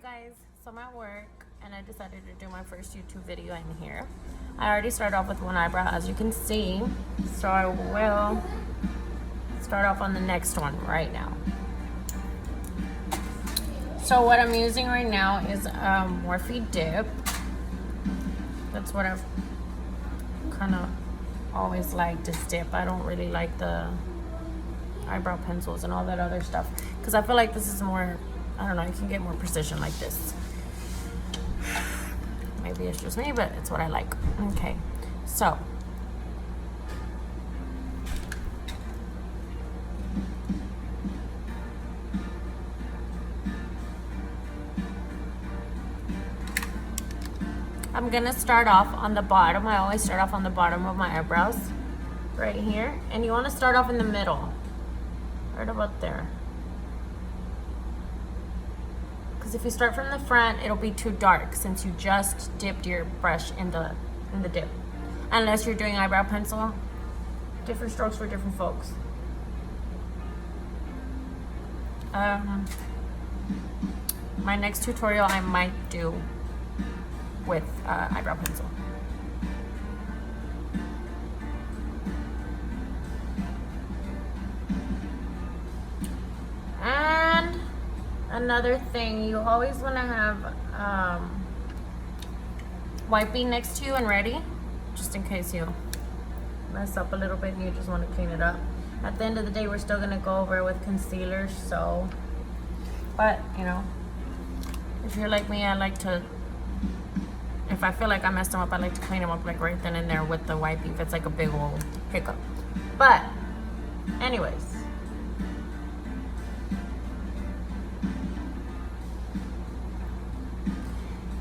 Hey guys, so I'm at work and I decided to do my first YouTube video in here. I already started off with one eyebrow, as you can see, so I will start off on the next one right now. So what I'm using right now is Morphe dip. That's what I've kind of always liked, is dip. I don't really like the eyebrow pencils and all that other stuff because I feel like this is more, I don't know, you can get more precision like this. Maybe it's just me, but it's what I like. Okay, so I'm gonna start off on the bottom. I always start off on the bottom of my eyebrows, right here, and you want to start off in the middle, right about there. Because if you start from the front, it'll be too dark since you just dipped your brush in the dip. Unless you're doing eyebrow pencil, different strokes for different folks. My next tutorial I might do with eyebrow pencil. And another thing, you always want to have wiping next to you and ready, just in case you mess up a little bit and you just want to clean it up. At the end of the day, we're still going to go over it with concealer, so, but you know, if you're like me, I like to, if I feel like I messed them up, I like to clean them up like right then and there with the wiping if it's like a big old hiccup. But anyways,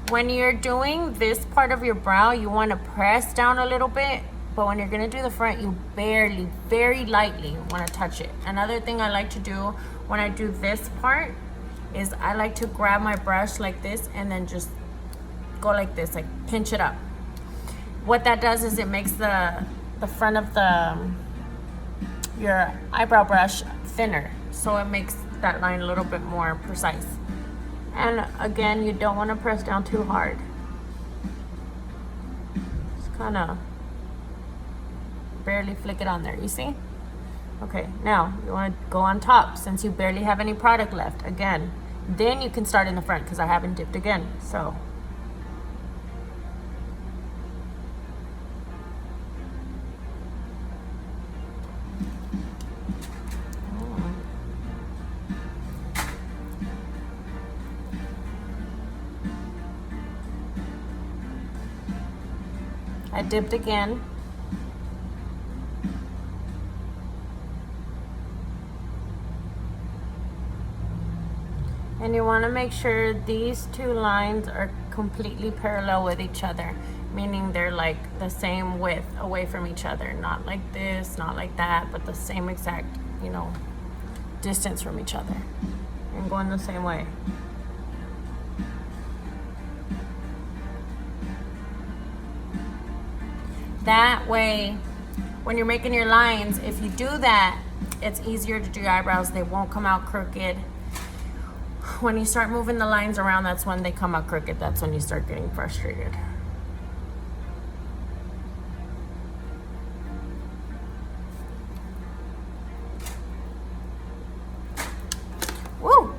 when you're doing this part of your brow, you want to press down a little bit, but when you're going to do the front, you barely, very lightly want to touch it. Another thing I like to do when I do this part is I like to grab my brush like this and then just go like this, like pinch it up. What that does is it makes the front of your eyebrow brush thinner, so it makes that line a little bit more precise. And again, you don't want to press down too hard. Just kind of barely flick it on there, you see? Okay, now you want to go on top since you barely have any product left. Again, then you can start in the front because I haven't dipped again, so. I dipped again. And you want to make sure these two lines are completely parallel with each other, meaning they're like the same width away from each other, not like this, not like that, but the same exact, you know, distance from each other, and going the same way. That way, when you're making your lines, if you do that, it's easier to do your eyebrows. They won't come out crooked. When you start moving the lines around, that's when they come out crooked. That's when you start getting frustrated. Woo!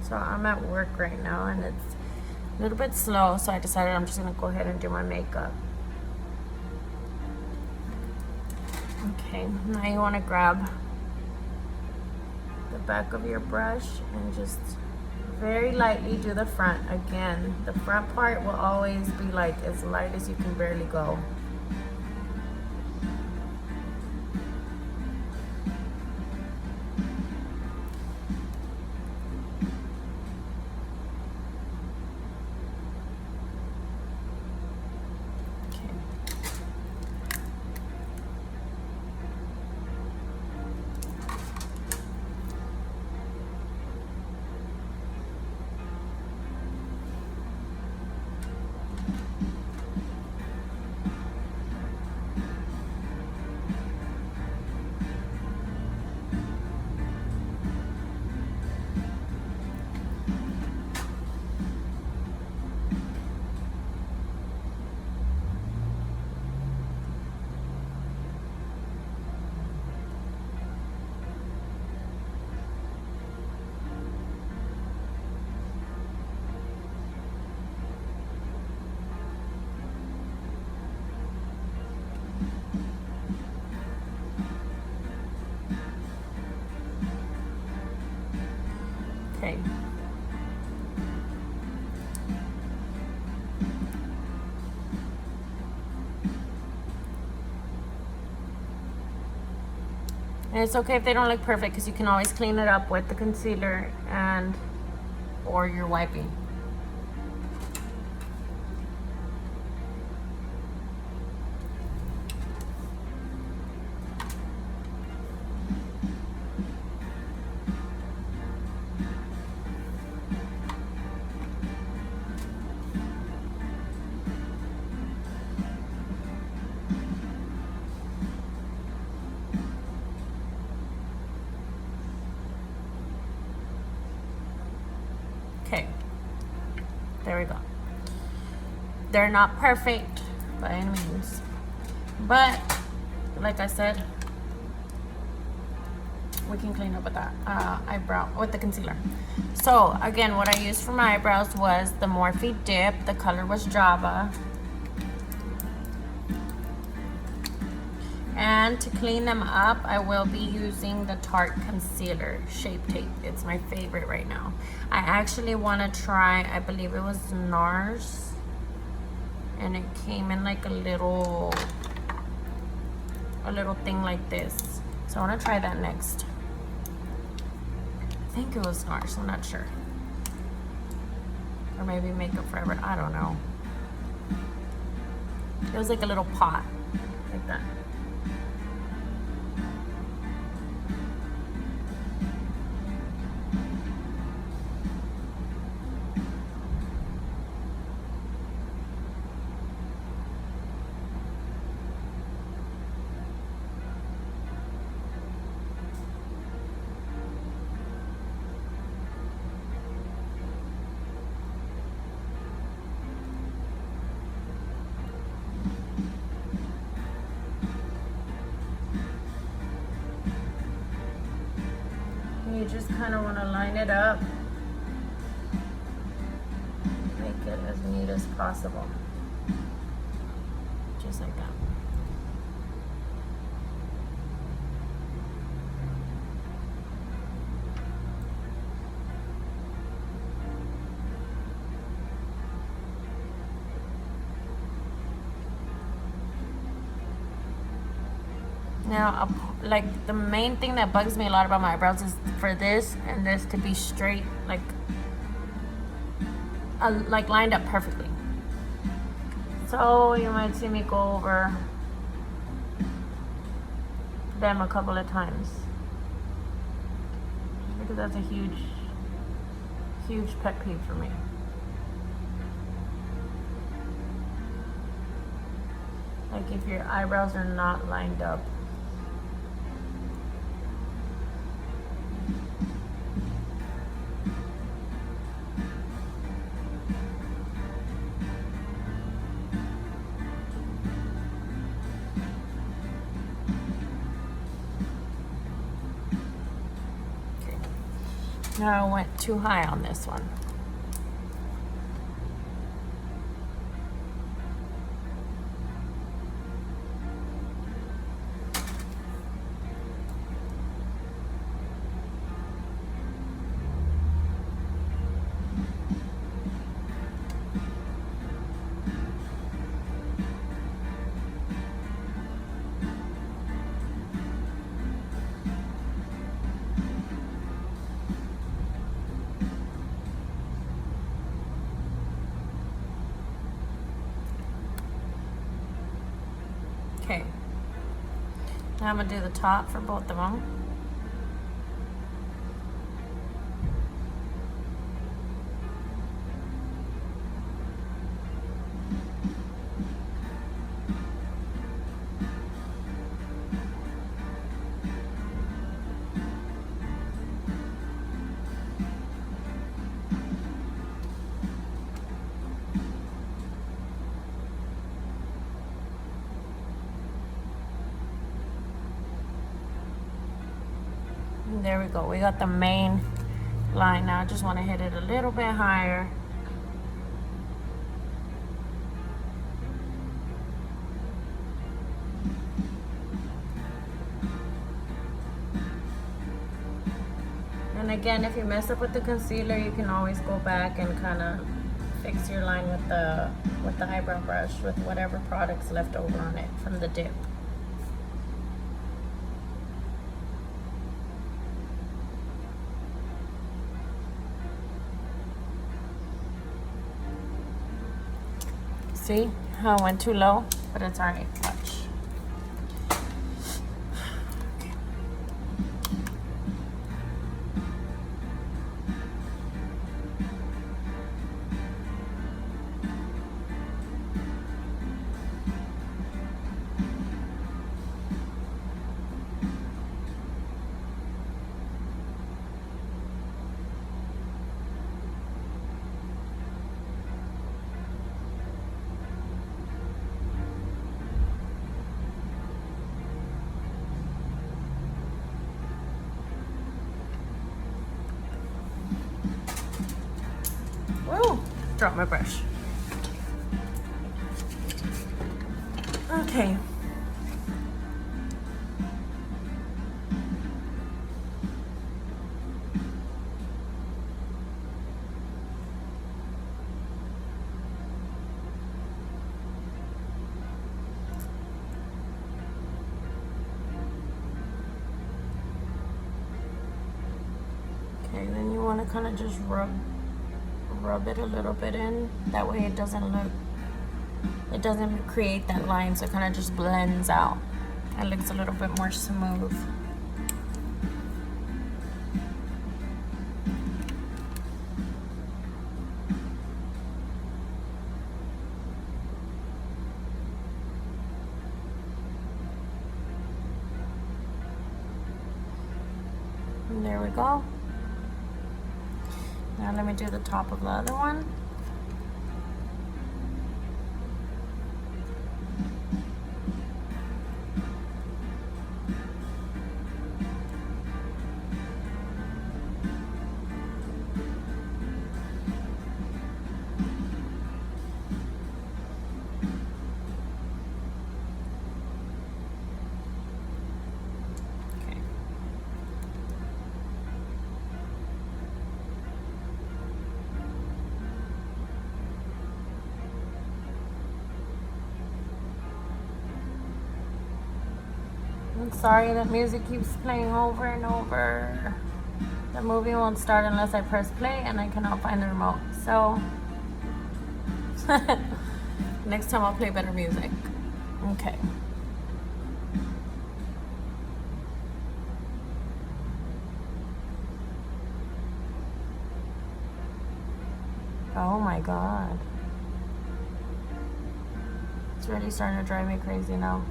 So I'm at work right now and it's a little bit slow, so I decided I'm just gonna go ahead and do my makeup. Okay, now you wanna grab the back of your brush and just very lightly do the front. Again, the front part will always be like as light as you can barely go. Okay. And it's okay if they don't look perfect because you can always clean it up with the concealer and or your wiping. Okay, there we go. They're not perfect by any means, but like I said, we can clean up with that eyebrow with the concealer. So again, what I used for my eyebrows was the Morphe Dip. The color was Java. And to clean them up, I will be using the Tarte Concealer Shape Tape. It's my favorite right now. I actually want to try, I believe it was NARS. And it came in like a little thing like this. So I want to try that next. I think it was NARS, I'm not sure. Or maybe Makeup Forever, I don't know. It was like a little pot, like that. You just kind of want to line it up, make it as neat as possible, just like that. Now, like the main thing that bugs me a lot about my eyebrows is for this and this to be straight, like lined up perfectly. So you might see me go over them a couple of times because that's a huge pet peeve for me. Like if your eyebrows are not lined up. Now I went too high on this one. Okay, now I'm gonna do the top for both of them. There we go. We got the main line now. I just want to hit it a little bit higher. And again, if you mess up with the concealer, you can always go back and kind of fix your line with the eyebrow brush with whatever product's left over on it from the dip. See how I went too low? But it's alright. Watch. Woo! Drop my brush. Okay. Okay, then you want to kind of just rub it a little bit in. That way it doesn't create that line, so it kind of just blends out. It looks a little bit more smooth. And there we go. Now let me do the top of the other one. I'm sorry that music keeps playing over and over. The movie won't start unless I press play, and I cannot find the remote. So next time I'll play better music. Okay. Oh my God. It's really starting to drive me crazy now.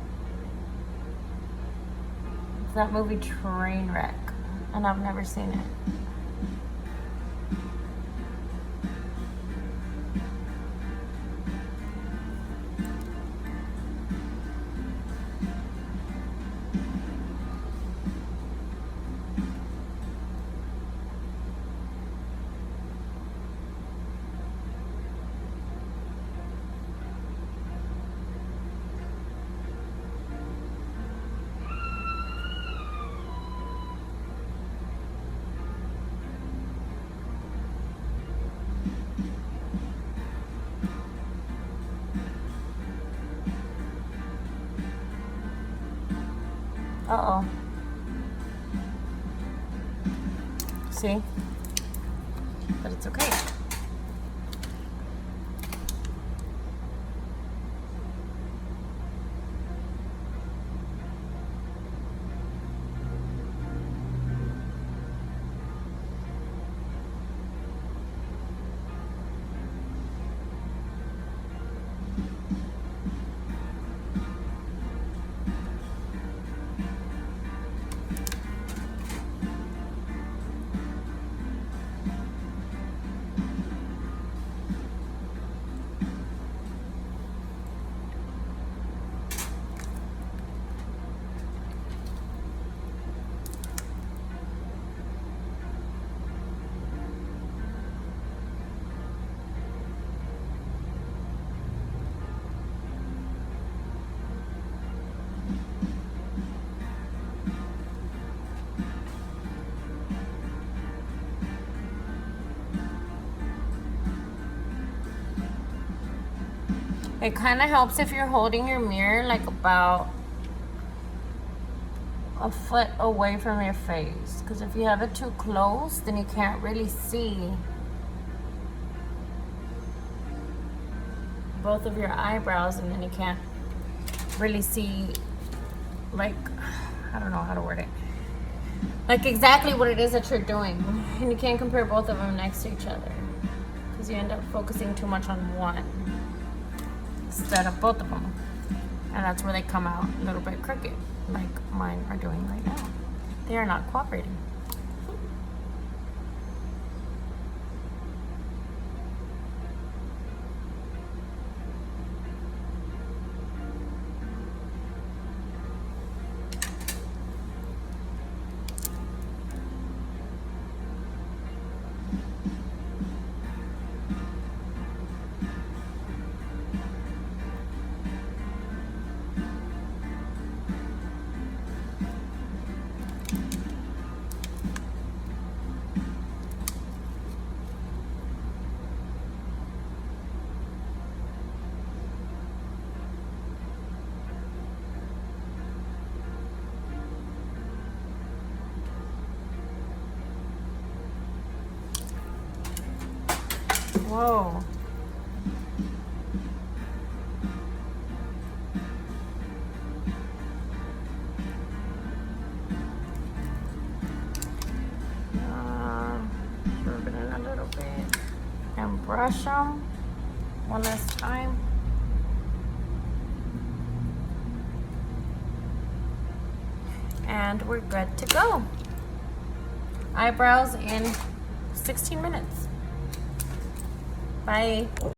It's that movie Trainwreck, and I've never seen it. Uh-oh. See? But it's okay. It kind of helps if you're holding your mirror like about a foot away from your face, because if you have it too close, then you can't really see both of your eyebrows, and then you can't really see, like, I don't know how to word it, like exactly what it is that you're doing, and you can't compare both of them next to each other because you end up focusing too much on one instead of both of them, and that's where they come out a little bit crooked, like mine are doing right now. They are not cooperating. Whoa. Rub it in a little bit and brush them one last time. And we're good to go. Eyebrows in 16 minutes. Bye.